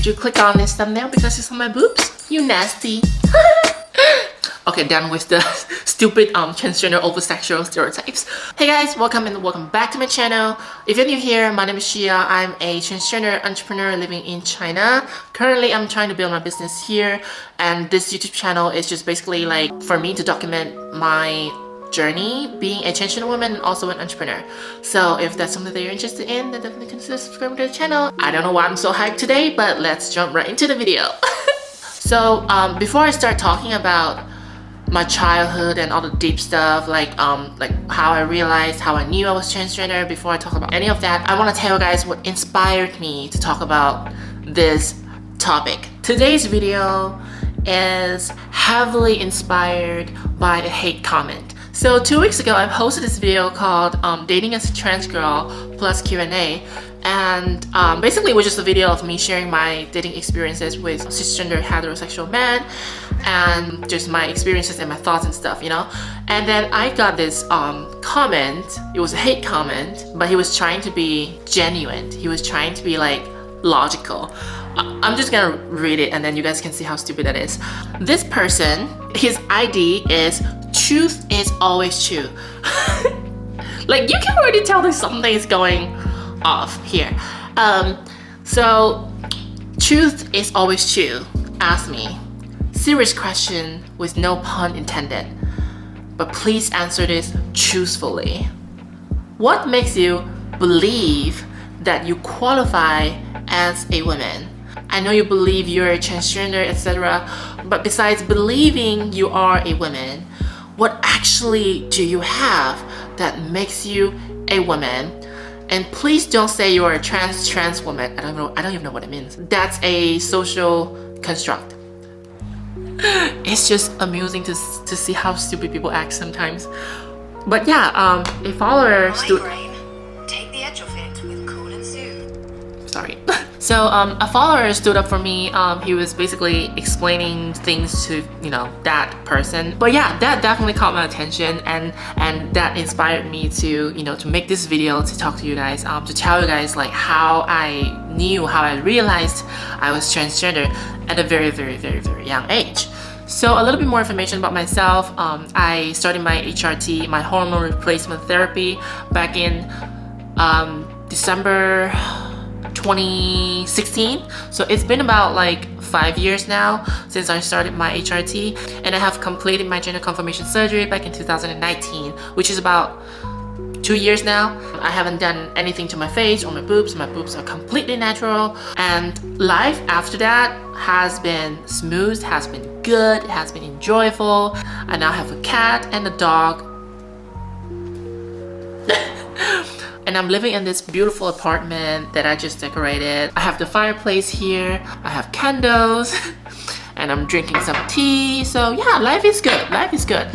you click on this thumbnail because it's on my boobs? You nasty. Okay, done with the stupid transgender over-sexual stereotypes. Hey guys, welcome back to my channel. If you're new here, my name is Shia. I'm a transgender entrepreneur living in China. Currently, I'm trying to build my business here, and this YouTube channel is just basically like for me to document my journey being a transgender woman and also an entrepreneur. So if that's something that you're interested in, then definitely consider subscribing to the channel. I don't know why I'm so hyped today, but let's jump right into the video. So before I start talking about my childhood and all the deep stuff, like how I realized, how I knew I was transgender, before I talk about any of that, I want to tell you guys what inspired me to talk about this topic. Today's video is heavily inspired by a hate comment. So 2 weeks ago, I posted this video called Dating as a Trans Girl plus Q&A, and basically it was just a video of me sharing my dating experiences with cisgender heterosexual men and just my experiences and my thoughts and stuff, you know. And then I got this comment. It was a hate comment, but he was trying to be genuine. He was trying to be like logical. I'm just gonna read it and then you guys can see how stupid that is. This person, his ID is truth is always true. Like, you can already tell there's something is going off here. So truth is always true. Ask me. Serious question with no pun intended. But please answer this truthfully. What makes you believe that you qualify as a woman? I know you believe you're a transgender, etc. But besides believing you are a woman, what actually do you have that makes you a woman? And please don't say you're a trans woman. I don't even know what it means. That's a social construct. It's just amusing to see how stupid people act sometimes. But yeah, a follower stood. Take the edge off it with cool and soothe. Sorry. So a follower stood up for me. He was basically explaining things to, you know, that person. But yeah, that definitely caught my attention, and that inspired me to, you know, to make this video to talk to you guys, to tell you guys like how I realized I was transgender at a very young age. So a little bit more information about myself. I started my HRT, my hormone replacement therapy, back in December 2016. So it's been about like 5 years now since I started my HRT, and I have completed my gender confirmation surgery back in 2019, which is about 2 years now. I haven't done anything to my face or my boobs. My boobs are completely natural, and life after that has been smooth, has been good, has been enjoyable. I now have a cat and a dog. And I'm living in this beautiful apartment that I just decorated. I have the fireplace here, I have candles, and I'm drinking some tea. So yeah, life is good, life is good.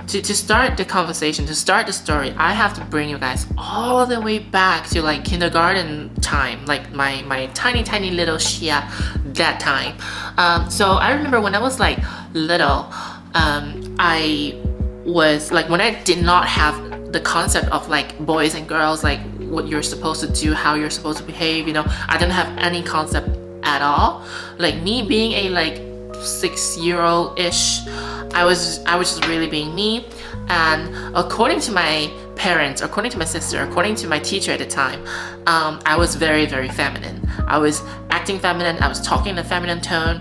To start the conversation, to start the story, I have to bring you guys all the way back to like kindergarten time, like my tiny little Shia that time. So I remember when I was like little, I was like, when I did not have the concept of like boys and girls, like what you're supposed to do, how you're supposed to behave, you know, I didn't have any concept at all. Like me being a like 6-year-old-ish, I was just really being me. And according to my parents, according to my sister, according to my teacher at the time, I was very feminine. I was acting feminine, I was talking in a feminine tone.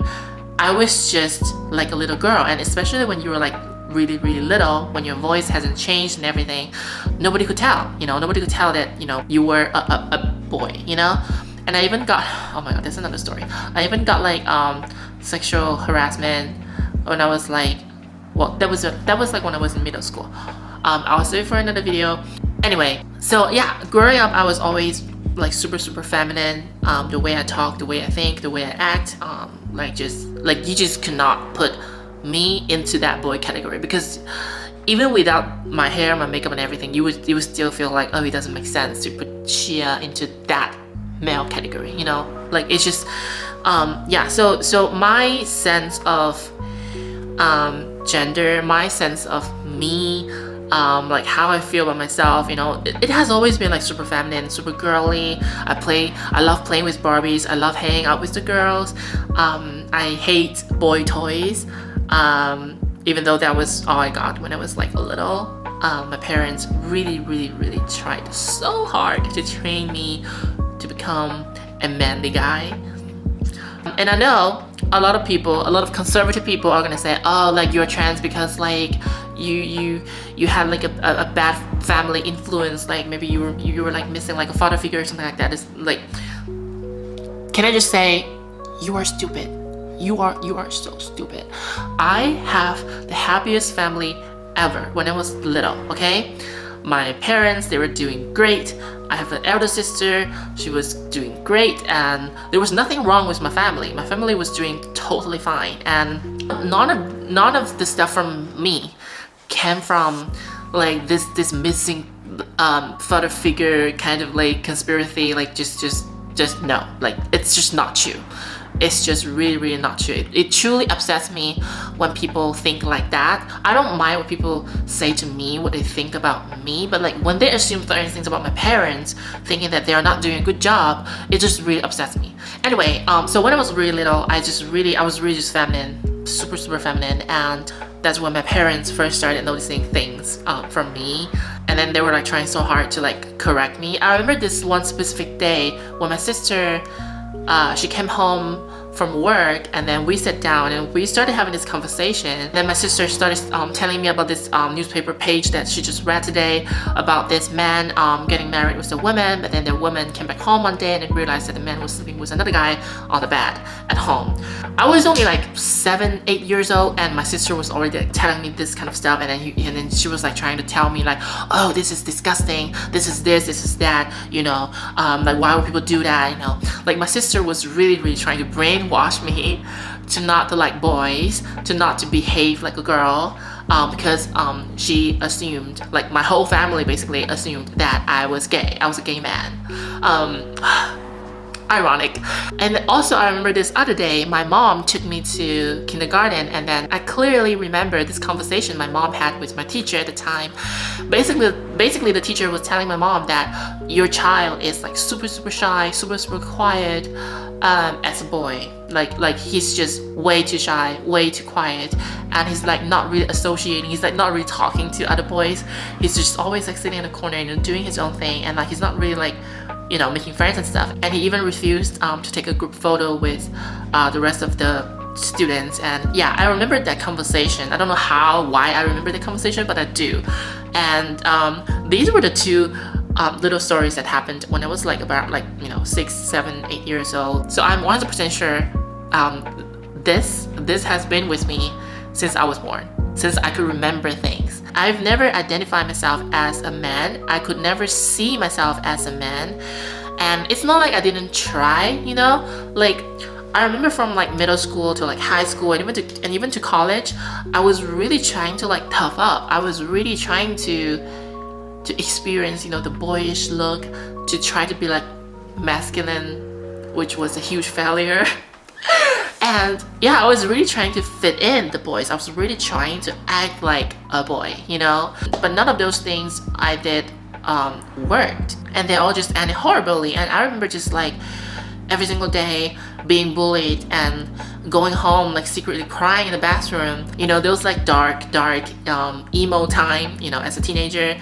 I was just like a little girl. And especially when you were like really little, when your voice hasn't changed and everything, nobody could tell, you know, nobody could tell that, you know, you were a boy, you know. And I even got, oh my god, that's another story. I even got like sexual harassment when I was like, well, that was like when I was in middle school. I'll save it for another video. Anyway, so yeah, growing up I was always like super feminine. The way I talk, the way I think, the way I act, like you just could not put me into that boy category, because even without my hair, my makeup and everything, you would still feel like, oh, it doesn't make sense to put Shia into that male category, you know. Like it's just yeah, so my sense of gender, my sense of me like how I feel about myself. You know, it has always been like super feminine, super girly. I love playing with Barbies. I love hanging out with the girls. I hate boy toys, even though that was all I got when I was like little. My parents really tried so hard to train me to become a manly guy. And I know a lot of conservative people are gonna say, oh, like you're trans because like you had like a bad family influence, like maybe you were like missing like a father figure or something like that. It's like, can I just say, you are stupid. You are so stupid. I have the happiest family ever when I was little, okay? My parents, they were doing great. I have an elder sister, she was doing great, and there was nothing wrong with my family. My family was doing totally fine, and none of the stuff from me came from like this missing father figure kind of like conspiracy, like just no, like it's just not true. It's just really not true. It truly upsets me when people think like that. I don't mind when people say to me what they think about me, but like when they assume certain things about my parents, thinking that they are not doing a good job, it just really upsets me. Anyway, so when I was really little, I was really just feminine, super feminine, and that's when my parents first started noticing things from me. And then they were like trying so hard to like correct me. I remember this one specific day when my sister, she came home from work, and then we sat down and we started having this conversation. Then my sister started telling me about this newspaper page that she just read today about this man getting married with a woman, but then the woman came back home one day and realized that the man was sleeping with another guy on the bed at home. I was only like 7, 8 years old, and my sister was already telling me this kind of stuff, and then she was like trying to tell me like, oh, this is disgusting, this is that, you know, like why would people do that, you know. Like my sister was really trying to brainwash me to not to like boys, to not to behave like a girl, because she assumed, like my whole family basically assumed that I was gay. I was a gay man. Ironic. And also I remember this other day, my mom took me to kindergarten, and then I clearly remember this conversation my mom had with my teacher at the time. Basically the teacher was telling my mom that your child is like super shy, super quiet as a boy. Like he's just way too shy, way too quiet, and he's like not really associating, he's like not really talking to other boys. He's just always like sitting in a corner and doing his own thing, and like he's not really like, you know, making friends and stuff. And he even refused to take a group photo with the rest of the students. And yeah, I remember that conversation. I don't know why I remember the conversation, but I do. And these were the two little stories that happened when I was like about like, you know, 6, 7, 8 years old. So I'm 100% sure this has been with me since I was born, since I could remember things. I've never identified myself as a man. I could never see myself as a man. And it's not like I didn't try, you know? Like, I remember from like middle school to like high school and even to college, I was really trying to like tough up. I was really trying to experience, you know, the boyish look, to try to be like masculine, which was a huge failure. And yeah, I was really trying to fit in the boys. I was really trying to act like a boy, you know? But none of those things I did worked. And they all just ended horribly. And I remember just like every single day being bullied and going home like secretly crying in the bathroom. You know, those like dark emo time, you know, as a teenager.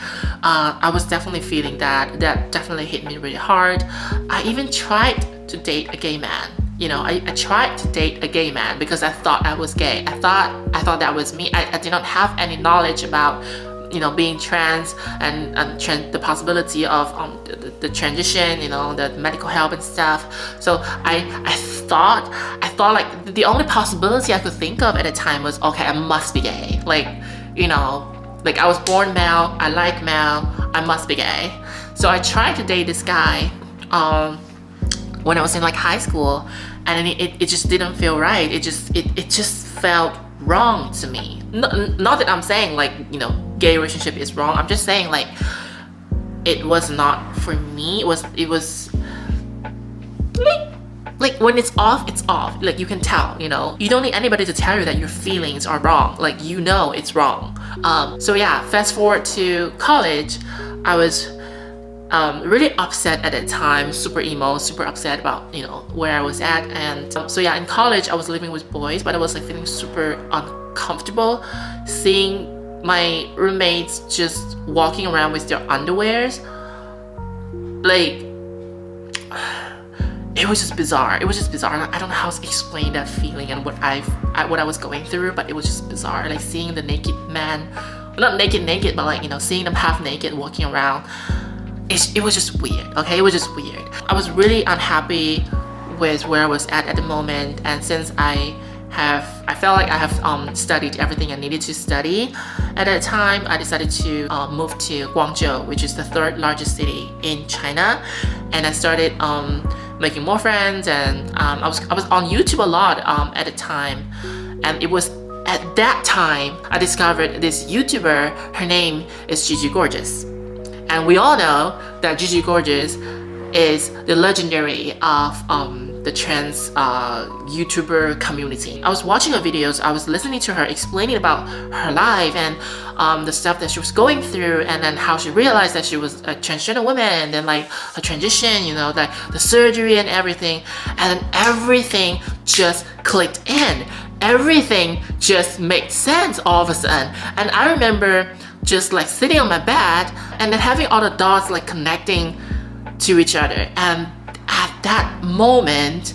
I was definitely feeling that. That definitely hit me really hard. I even tried to date a gay man. You know, I tried to date a gay man because I thought I was gay. I thought that was me. I did not have any knowledge about, you know, being trans and the possibility of the transition, you know, the medical help and stuff. So I thought like the only possibility I could think of at the time was, okay, I must be gay. Like, you know, like I was born male, I like male, I must be gay. So I tried to date this guy when I was in like high school, and it just didn't feel right. It just felt wrong to me. Not that I'm saying like, you know, gay relationship is wrong. I'm just saying like it was not for me. It was like when it's off, it's off. Like you can tell, you know. You don't need anybody to tell you that your feelings are wrong. Like you know it's wrong. So yeah, fast forward to college, I was really upset at that time, super emo, super upset about, you know, where I was at. And so yeah, in college I was living with boys, but I was like feeling super uncomfortable seeing my roommates just walking around with their underwears. Like, it was just bizarre. It was just bizarre. I don't know how to explain that feeling and what I was going through, but it was just bizarre. Like seeing the naked man, well, not naked, but like, you know, seeing them half naked walking around. It was just weird, okay? It was just weird. I was really unhappy with where I was at the moment, and since I felt like I have studied everything I needed to study at that time, I decided to move to Guangzhou, which is the third largest city in China, and I started making more friends, and I was on YouTube a lot at the time, and it was at that time I discovered this YouTuber. Her name is Gigi Gorgeous. And we all know that Gigi Gorgeous is the legendary of the trans YouTuber community. I was watching her videos, I was listening to her explaining about her life and the stuff that she was going through, and then how she realized that she was a transgender woman, and then like her transition, you know, like the surgery and everything. And then everything just clicked in. Everything just made sense all of a sudden. And I remember just like sitting on my bed and then having all the dots like connecting to each other, and at that moment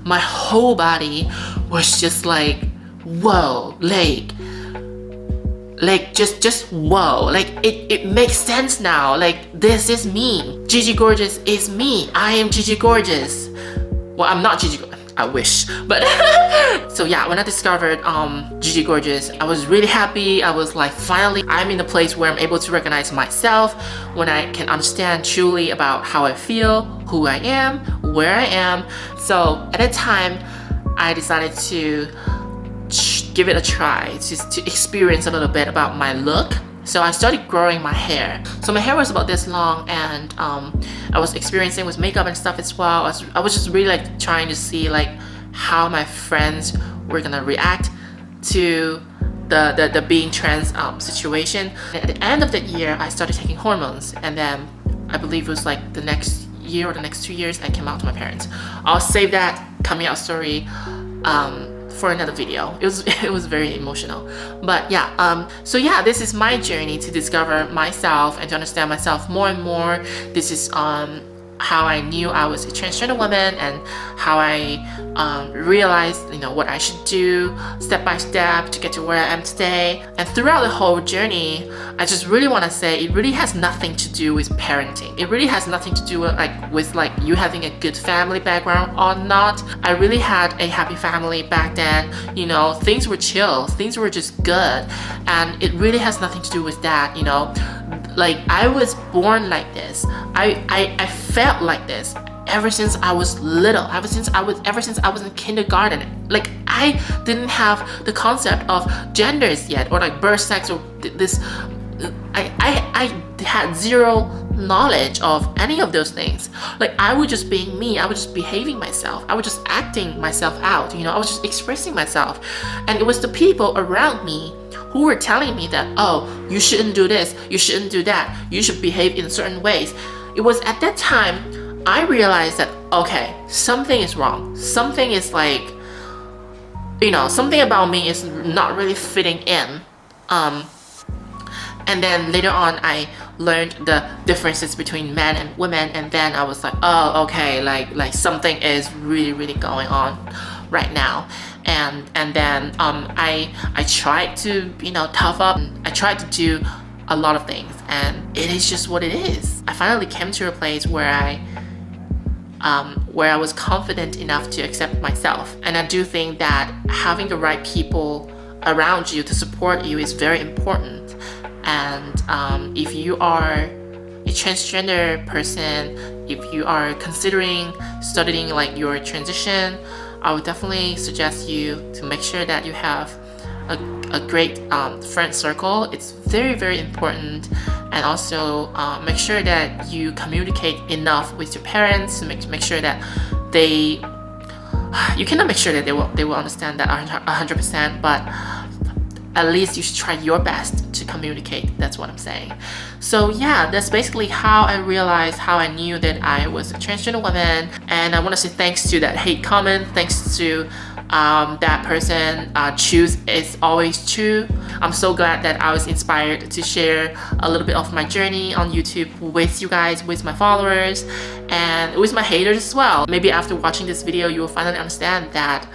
my whole body was just like, whoa, like just whoa, like it makes sense now. Like this is me. Gigi Gorgeous is me. I am Gigi Gorgeous. Well, I'm not Gigi Gorgeous, I wish, but so yeah, when I discovered Gigi Gorgeous, I was really happy. I was like, finally I'm in a place where I'm able to recognize myself, when I can understand truly about how I feel, who I am, where I am. So at that time I decided to give it a try, to experience a little bit about my look. So I started growing my hair. So my hair was about this long, and I was experiencing with makeup and stuff as well. I was just really like trying to see like how my friends were gonna react to the being trans situation. At the end of that year, I started taking hormones, and then I believe it was like the next year or the next 2 years, I came out to my parents. I'll save that coming out story for another video. It was very emotional, but yeah, so yeah, this is my journey to discover myself and to understand myself more and more. This is how I knew I was a transgender woman, and how I realized, you know, what I should do step by step to get to where I am today. And throughout the whole journey, I just really want to say it really has nothing to do with parenting. It really has nothing to do with like you having a good family background or not. I really had a happy family back then. You know, things were chill, things were just good, and it really has nothing to do with that. You know, like I was born like this. I felt like this ever since I was little, ever since I was in kindergarten. Like I didn't have the concept of genders yet, or like birth sex, or this. I had zero knowledge of any of those things. Like I was just being me. I was just behaving myself. I was just acting myself out. You know, I was just expressing myself, and it was the people around me who were telling me that, oh, you shouldn't do this, you shouldn't do that, you should behave in certain ways. It was at that time I realized that, okay, something is wrong. Something is like, you know, something about me is not really fitting in. And then later on I learned the differences between men and women, and then I was like, oh, okay, like something is really going on right now. And then I tried to, you know, tough up. I tried to do a lot of things, and it is just what it is. I finally came to a place where I was confident enough to accept myself. And I do think that having the right people around you to support you is very important. And if you are a transgender person, if you are considering studying like your transition, I would definitely suggest you to make sure that you have a great friend circle. It's very important. And also make sure that you communicate enough with your parents to make sure that they you cannot make sure that they will understand that 100%, but at least you should try your best to communicate. That's what I'm saying. So yeah, that's basically how I realized, how I knew that I was a transgender woman. And I want to say thanks to that hate comment, thanks to that person, choose is always true. I'm so glad that I was inspired to share a little bit of my journey on YouTube with you guys, with my followers, and with my haters as well. Maybe after watching this video, you will finally understand that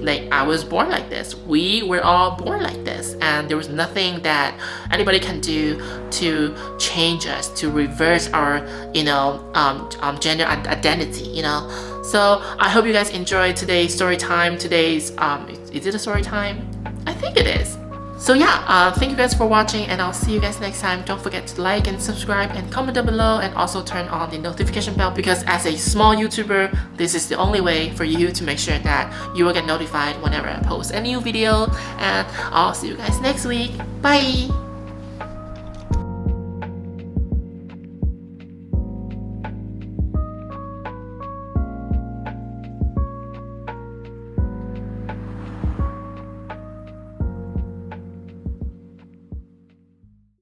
like I was born like this. We were all born like this, and there was nothing that anybody can do to change us, to reverse our, you know, gender identity, you know. So I hope you guys enjoyed today's story time. Today's is it a story time? I think it is. So yeah, thank you guys for watching, and I'll see you guys next time. Don't forget to like and subscribe and comment down below, and also turn on the notification bell, because as a small YouTuber, this is the only way for you to make sure that you will get notified whenever I post a new video. And I'll see you guys next week. Bye!